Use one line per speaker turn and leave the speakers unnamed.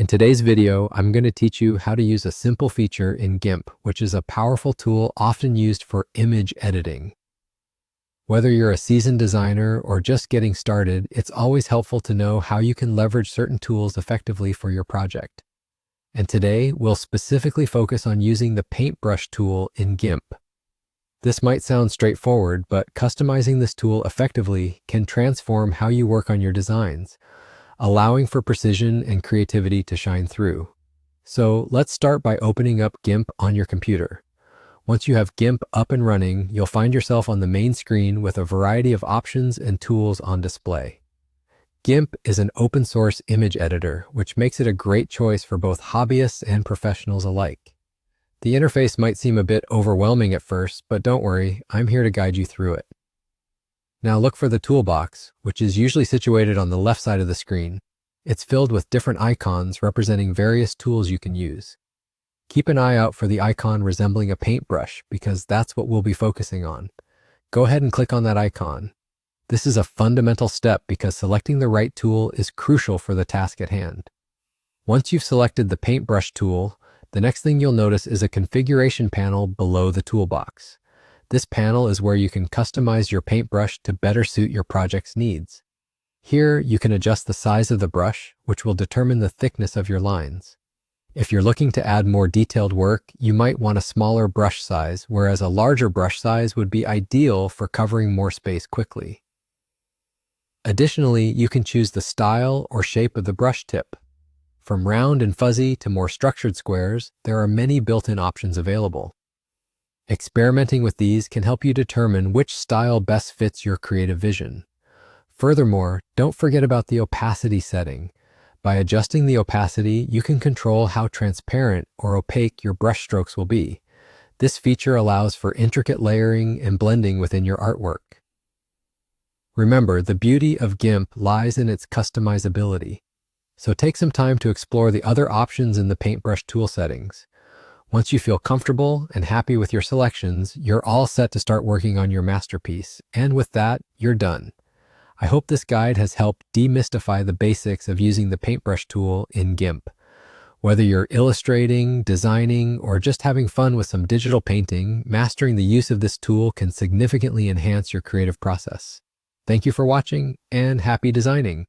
In today's video, I'm going to teach you how to use a simple feature in Gimp, which is a powerful tool often used for image editing. Whether you're a seasoned designer or just getting started, it's always helpful to know how you can leverage certain tools effectively for your project. And today, we'll specifically focus on using the paintbrush tool in Gimp. This might sound straightforward, but customizing this tool effectively can transform how you work on your designs, allowing for precision and creativity to shine through. So let's start by opening up Gimp on your computer. Once you have Gimp up and running, you'll find yourself on the main screen with a variety of options and tools on display. Gimp is an open source image editor, which makes it a great choice for both hobbyists and professionals alike. The interface might seem a bit overwhelming at first, but don't worry, I'm here to guide you through it. Now look for the toolbox, which is usually situated on the left side of the screen. It's filled with different icons representing various tools you can use. Keep an eye out for the icon resembling a paintbrush because that's what we'll be focusing on. Go ahead and click on that icon. This is a fundamental step because selecting the right tool is crucial for the task at hand. Once you've selected the paintbrush tool, the next thing you'll notice is a configuration panel below the toolbox. This panel is where you can customize your paintbrush to better suit your project's needs. Here, you can adjust the size of the brush, which will determine the thickness of your lines. If you're looking to add more detailed work, you might want a smaller brush size, whereas a larger brush size would be ideal for covering more space quickly. Additionally, you can choose the style or shape of the brush tip. From round and fuzzy to more structured squares, there are many built-in options available. Experimenting with these can help you determine which style best fits your creative vision. Furthermore, don't forget about the opacity setting. By adjusting the opacity, you can control how transparent or opaque your brush strokes will be. This feature allows for intricate layering and blending within your artwork. Remember, the beauty of Gimp lies in its customizability. So take some time to explore the other options in the paintbrush tool settings. Once you feel comfortable and happy with your selections, you're all set to start working on your masterpiece. And with that, you're done. I hope this guide has helped demystify the basics of using the paintbrush tool in Gimp. Whether you're illustrating, designing, or just having fun with some digital painting, mastering the use of this tool can significantly enhance your creative process. Thank you for watching, and happy designing!